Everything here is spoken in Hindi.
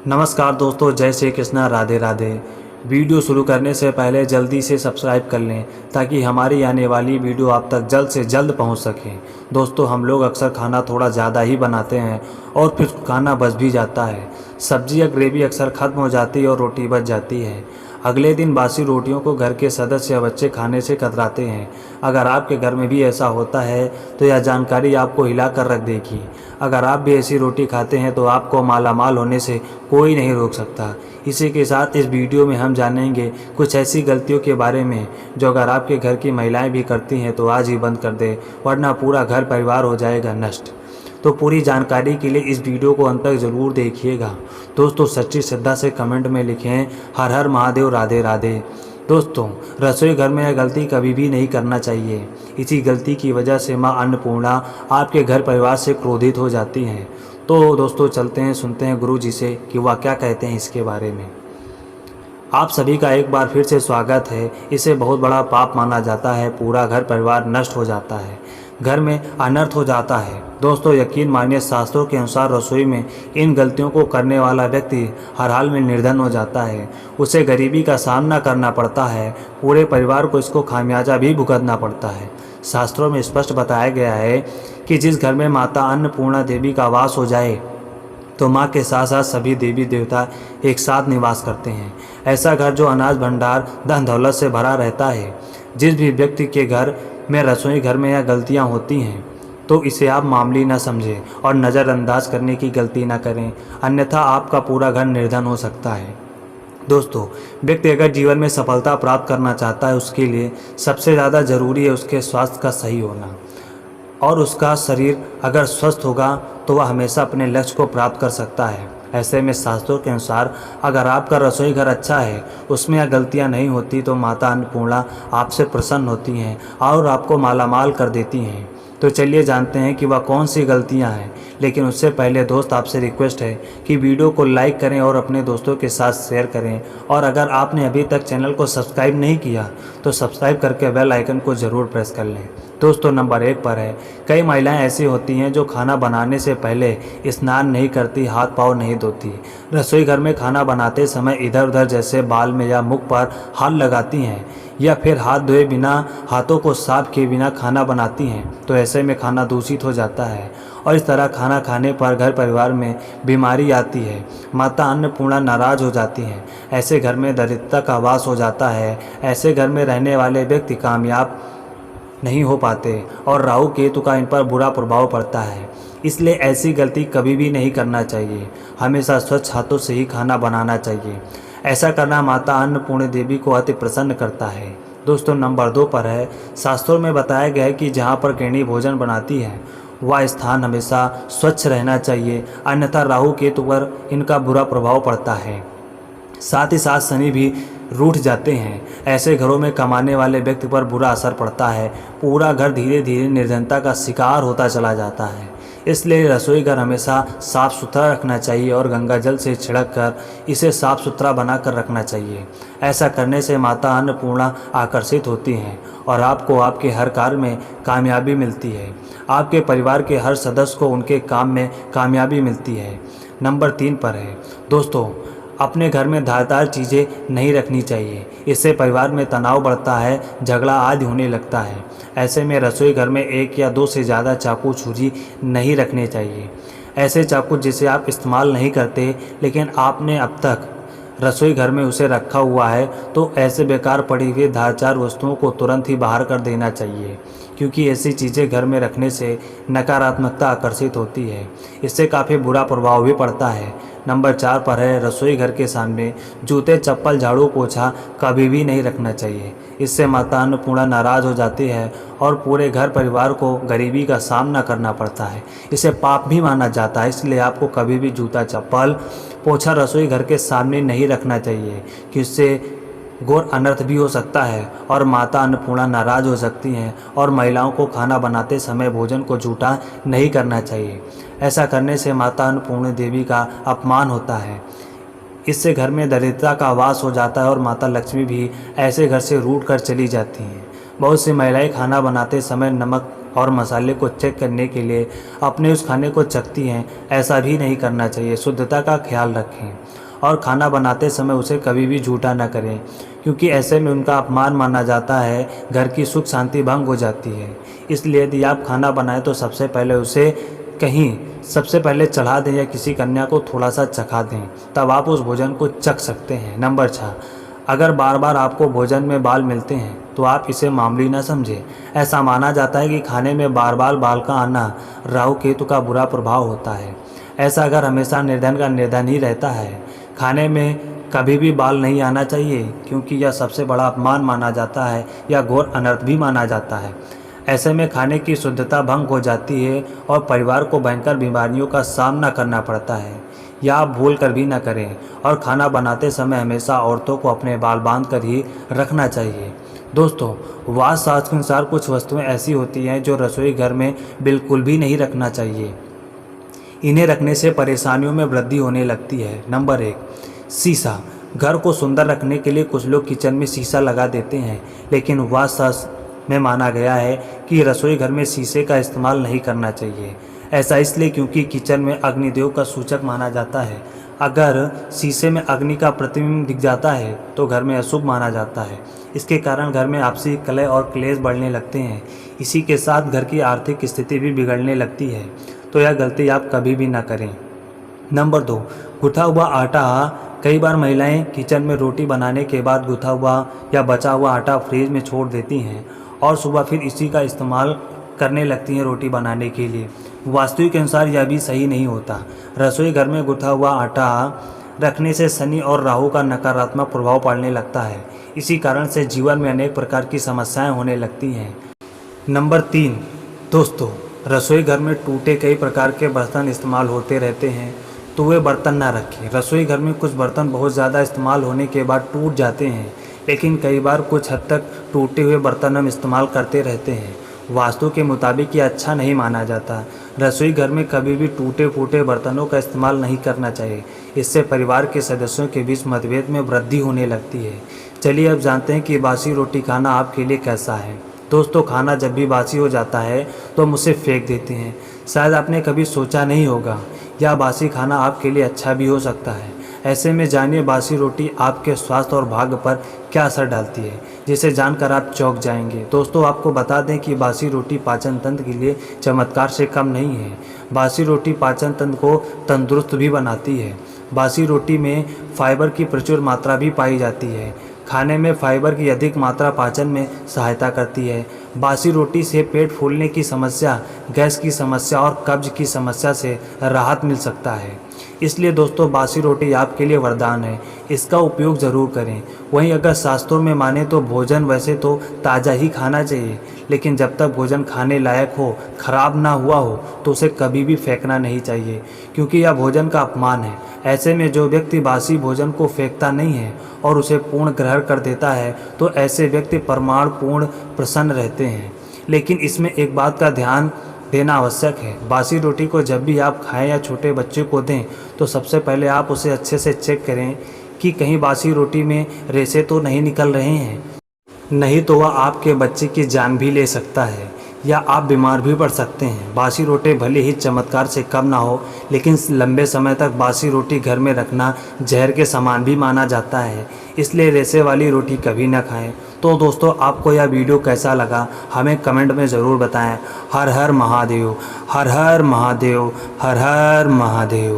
नमस्कार दोस्तों, जय श्री कृष्णा, राधे राधे। वीडियो शुरू करने से पहले जल्दी से सब्सक्राइब कर लें ताकि हमारी आने वाली वीडियो आप तक जल्द से जल्द पहुंच सके। दोस्तों, हम लोग अक्सर खाना थोड़ा ज़्यादा ही बनाते हैं और फिर खाना बच भी जाता है। सब्जी या ग्रेवी अक्सर ख़त्म हो जाती है और रोटी बच जाती है। अगले दिन बासी रोटियों को घर के सदस्य या बच्चे खाने से कतराते हैं। अगर आपके घर में भी ऐसा होता है तो यह जानकारी आपको हिला कर रख देगी। अगर आप भी ऐसी रोटी खाते हैं तो आपको मालामाल होने से कोई नहीं रोक सकता। इसी के साथ इस वीडियो में हम जानेंगे कुछ ऐसी गलतियों के बारे में जो अगर आपके घर की महिलाएं भी करती हैं तो आज ही बंद कर दें, वरना पूरा घर परिवार हो जाएगा नष्ट। तो पूरी जानकारी के लिए इस वीडियो को अंत तक ज़रूर देखिएगा। दोस्तों, सच्ची श्रद्धा से कमेंट में लिखें हर हर महादेव, राधे राधे। दोस्तों, रसोई घर में यह गलती कभी भी नहीं करना चाहिए। इसी गलती की वजह से मां अन्नपूर्णा आपके घर परिवार से क्रोधित हो जाती हैं। तो दोस्तों, चलते हैं, सुनते हैं गुरु जी से कि वह क्या कहते हैं इसके बारे में। आप सभी का एक बार फिर से स्वागत है। इसे बहुत बड़ा पाप माना जाता है, पूरा घर परिवार नष्ट हो जाता है, घर में अनर्थ हो जाता है। दोस्तों, यकीन मानिए, शास्त्रों के अनुसार रसोई में इन गलतियों को करने वाला व्यक्ति हर हाल में निर्धन हो जाता है। उसे गरीबी का सामना करना पड़ता है, पूरे परिवार को इसको खामियाजा भी भुगतना पड़ता है। शास्त्रों में स्पष्ट बताया गया है कि जिस घर में माता अन्नपूर्णा देवी का वास हो जाए तो माँ के साथ साथ सभी देवी देवता एक साथ निवास करते हैं। ऐसा घर जो अनाज भंडार धन दौलत से भरा रहता है। जिस भी व्यक्ति के घर में रसोई घर में यह गलतियाँ होती हैं तो इसे आप मामूली न समझें और नज़रअंदाज करने की गलती न करें, अन्यथा आपका पूरा घर निर्धन हो सकता है। दोस्तों, व्यक्ति अगर जीवन में सफलता प्राप्त करना चाहता है उसके लिए सबसे ज़्यादा ज़रूरी है उसके स्वास्थ्य का सही होना, और उसका शरीर अगर स्वस्थ होगा तो वह हमेशा अपने लक्ष्य को प्राप्त कर सकता है। ऐसे में शास्त्रों के अनुसार अगर आपका रसोई घर अच्छा है, उसमें यह गलतियाँ नहीं होती, तो माता अन्नपूर्णा आपसे प्रसन्न होती हैं और आपको मालामाल कर देती हैं। तो चलिए जानते हैं कि वह कौन सी गलतियां हैं। लेकिन उससे पहले दोस्त, आपसे रिक्वेस्ट है कि वीडियो को लाइक करें और अपने दोस्तों के साथ शेयर करें। और अगर आपने अभी तक चैनल को सब्सक्राइब नहीं किया तो सब्सक्राइब करके बेल आइकन को ज़रूर प्रेस कर लें। दोस्तों, नंबर 1 पर है, कई महिलाएं ऐसी होती हैं जो खाना बनाने से पहले स्नान नहीं करती, हाथ पाँव नहीं धोती। रसोई घर में खाना बनाते समय इधर उधर जैसे बाल में या मुख पर हाथ लगाती हैं या फिर हाथ धोए बिना, हाथों को साफ किए बिना खाना बनाती हैं। तो ऐसे में खाना दूषित हो जाता है और इस तरह खाना खाने पर घर परिवार में बीमारी आती है। माता अन्नपूर्णा नाराज हो जाती हैं। ऐसे घर में दरिद्रता का वास हो जाता है। ऐसे घर में रहने वाले व्यक्ति कामयाब नहीं हो पाते और राहु केतु का इन पर बुरा प्रभाव पड़ता है। इसलिए ऐसी गलती कभी भी नहीं करना चाहिए। हमेशा स्वच्छ हाथों से ही खाना बनाना चाहिए। ऐसा करना माता अन्नपूर्णा देवी को अति प्रसन्न करता है। दोस्तों, नंबर 2 पर है, शास्त्रों में बताया गया है कि जहाँ पर गृहिणी भोजन बनाती है वह स्थान हमेशा स्वच्छ रहना चाहिए, अन्यथा राहु केतु पर इनका बुरा प्रभाव पड़ता है। साथ ही साथ शनि भी रूठ जाते हैं। ऐसे घरों में कमाने वाले व्यक्ति पर बुरा असर पड़ता है। पूरा घर धीरे धीरे निर्धनता का शिकार होता चला जाता है। इसलिए रसोई घर हमेशा साफ़ सुथरा रखना चाहिए और गंगा जल से छिड़क कर इसे साफ़ सुथरा बनाकर रखना चाहिए। ऐसा करने से माता अन्नपूर्णा आकर्षित होती हैं और आपको आपके हर कार्य में कामयाबी मिलती है। आपके परिवार के हर सदस्य को उनके काम में कामयाबी मिलती है। नंबर 3 पर है, दोस्तों, अपने घर में धारदार चीज़ें नहीं रखनी चाहिए। इससे परिवार में तनाव बढ़ता है, झगड़ा आदि होने लगता है। ऐसे में रसोई घर में 1 या 2 से ज़्यादा चाकू छुरी नहीं रखने चाहिए। ऐसे चाकू जिसे आप इस्तेमाल नहीं करते लेकिन आपने अब तक रसोई घर में उसे रखा हुआ है, तो ऐसे बेकार पड़ी हुई धारदार वस्तुओं को तुरंत ही बाहर कर देना चाहिए, क्योंकि ऐसी चीज़ें घर में रखने से नकारात्मकता आकर्षित होती है। इससे काफ़ी बुरा प्रभाव भी पड़ता है। नंबर 4 पर है, रसोई घर के सामने जूते, चप्पल, झाड़ू, पोछा कभी भी नहीं रखना चाहिए। इससे माता अन्नपूर्णा नाराज हो जाती है और पूरे घर परिवार को गरीबी का सामना करना पड़ता है। इसे पाप भी माना जाता है। इसलिए आपको कभी भी जूता, चप्पल, पोछा रसोई घर के सामने नहीं रखना चाहिए, कि इससे घोर अनर्थ भी हो सकता है और माता अन्नपूर्णा नाराज हो सकती हैं। और महिलाओं को खाना बनाते समय भोजन को जूठा नहीं करना चाहिए। ऐसा करने से माता अन्नपूर्णा देवी का अपमान होता है। इससे घर में दरिद्रता का वास हो जाता है और माता लक्ष्मी भी ऐसे घर से रूठ कर चली जाती हैं। बहुत सी महिलाएं खाना बनाते समय नमक और मसाले को चेक करने के लिए अपने उस खाने को चखती हैं, ऐसा भी नहीं करना चाहिए। शुद्धता का ख्याल रखें और खाना बनाते समय उसे कभी भी झूठा न करें, क्योंकि ऐसे में उनका अपमान माना जाता है, घर की सुख शांति भंग हो जाती है। इसलिए यदि आप खाना बनाएं तो सबसे पहले उसे सबसे पहले चढ़ा दें या किसी कन्या को थोड़ा सा चखा दें, तब आप उस भोजन को चख सकते हैं। नंबर 6, अगर बार बार आपको भोजन में बाल मिलते हैं तो आप इसे मामूली न समझें। ऐसा माना जाता है कि खाने में बार बार बाल का आना राहु केतु का बुरा प्रभाव होता है। ऐसा अगर हमेशा निर्धन का निर्धन ही रहता है, खाने में कभी भी बाल नहीं आना चाहिए, क्योंकि यह सबसे बड़ा अपमान माना जाता है या घोर अनर्थ भी माना जाता है। ऐसे में खाने की शुद्धता भंग हो जाती है और परिवार को भयंकर बीमारियों का सामना करना पड़ता है। या आप भूल कर भी ना करें। और खाना बनाते समय हमेशा औरतों को अपने बाल बांध कर ही रखना चाहिए। दोस्तों, वास्तुशास्त्र के अनुसार कुछ वस्तुएं ऐसी होती हैं जो रसोई घर में बिल्कुल भी नहीं रखना चाहिए। इन्हें रखने से परेशानियों में वृद्धि होने लगती है। नंबर 1, शीशा। घर को सुंदर रखने के लिए कुछ लोग किचन में शीशा लगा देते हैं, लेकिन वास्तुशास्त्र में माना गया है कि रसोई घर में शीशे का इस्तेमाल नहीं करना चाहिए। ऐसा इसलिए क्योंकि किचन में अग्निदेव का सूचक माना जाता है। अगर शीशे में अग्नि का प्रतिबिंब दिख जाता है तो घर में अशुभ माना जाता है। इसके कारण घर में आपसी कलह और क्लेश बढ़ने लगते हैं। इसी के साथ घर की आर्थिक स्थिति भी बिगड़ने लगती है। तो यह गलती आप कभी भी ना करें। नंबर 2, गुथा हुआ आटा। कई बार महिलाएं किचन में रोटी बनाने के बाद गुथा हुआ या बचा हुआ आटा फ्रिज में छोड़ देती हैं और सुबह फिर इसी का इस्तेमाल करने लगती हैं रोटी बनाने के लिए। वास्तु के अनुसार यह भी सही नहीं होता। रसोई घर में गुथा हुआ आटा रखने से शनि और राहु का नकारात्मक प्रभाव पड़ने लगता है। इसी कारण से जीवन में अनेक प्रकार की समस्याएं होने लगती हैं। नंबर 3, दोस्तों, रसोई घर में टूटे कई प्रकार के बर्तन इस्तेमाल होते रहते हैं, तो वे बर्तन ना रखें। रसोई घर में कुछ बर्तन बहुत ज़्यादा इस्तेमाल होने के बाद टूट जाते हैं, लेकिन कई बार कुछ हद तक टूटे हुए बर्तन हम इस्तेमाल करते रहते हैं। वास्तु के मुताबिक ये अच्छा नहीं माना जाता। रसोई घर में कभी भी टूटे फूटे बर्तनों का इस्तेमाल नहीं करना चाहिए। इससे परिवार के सदस्यों के बीच मतभेद में वृद्धि होने लगती है। चलिए अब जानते हैं कि बासी रोटी खाना आपके लिए कैसा है। दोस्तों, खाना जब भी बासी हो जाता है तो हम उसे फेंक देते हैं। शायद आपने कभी सोचा नहीं होगा, यह बासी खाना आपके लिए अच्छा भी हो सकता है। ऐसे में जानिए बासी रोटी आपके स्वास्थ्य और भाग्य पर क्या असर डालती है, जिसे जानकर आप चौंक जाएंगे। दोस्तों, आपको बता दें कि बासी रोटी पाचन तंत्र के लिए चमत्कार से कम नहीं है। बासी रोटी पाचन तंत्र को तंदुरुस्त भी बनाती है। बासी रोटी में फाइबर की प्रचुर मात्रा भी पाई जाती है। खाने में फाइबर की अधिक मात्रा पाचन में सहायता करती है। बासी रोटी से पेट फूलने की समस्या, गैस की समस्या और कब्ज की समस्या से राहत मिल सकता है। इसलिए दोस्तों, बासी रोटी आपके लिए वरदान है, इसका उपयोग ज़रूर करें। वहीं अगर शास्त्रों में माने तो भोजन वैसे तो ताज़ा ही खाना चाहिए, लेकिन जब तक भोजन खाने लायक हो, खराब ना हुआ हो, तो उसे कभी भी फेंकना नहीं चाहिए, क्योंकि यह भोजन का अपमान है। ऐसे में जो व्यक्ति बासी भोजन को फेंकता नहीं है और उसे पूर्ण ग्रहण कर देता है, तो ऐसे व्यक्ति परमाणु पूर्ण प्रसन्न रहते हैं। लेकिन इसमें एक बात का ध्यान देना आवश्यक है। बासी रोटी को जब भी आप खाएं या छोटे बच्चे को दें, तो सबसे पहले आप उसे अच्छे से चेक करें कि कहीं बासी रोटी में रेशे तो नहीं निकल रहे हैं। नहीं तो वह आपके बच्चे की जान भी ले सकता है या आप बीमार भी पड़ सकते हैं। बासी रोटी भले ही चमत्कार से कम ना हो, लेकिन लंबे समय तक बासी रोटी घर में रखना जहर के समान भी माना जाता है। इसलिए रेशे वाली रोटी कभी ना खाएं। तो दोस्तों, आपको यह वीडियो कैसा लगा हमें कमेंट में ज़रूर बताएं। हर हर महादेव, हर हर महादेव, हर हर महादेव।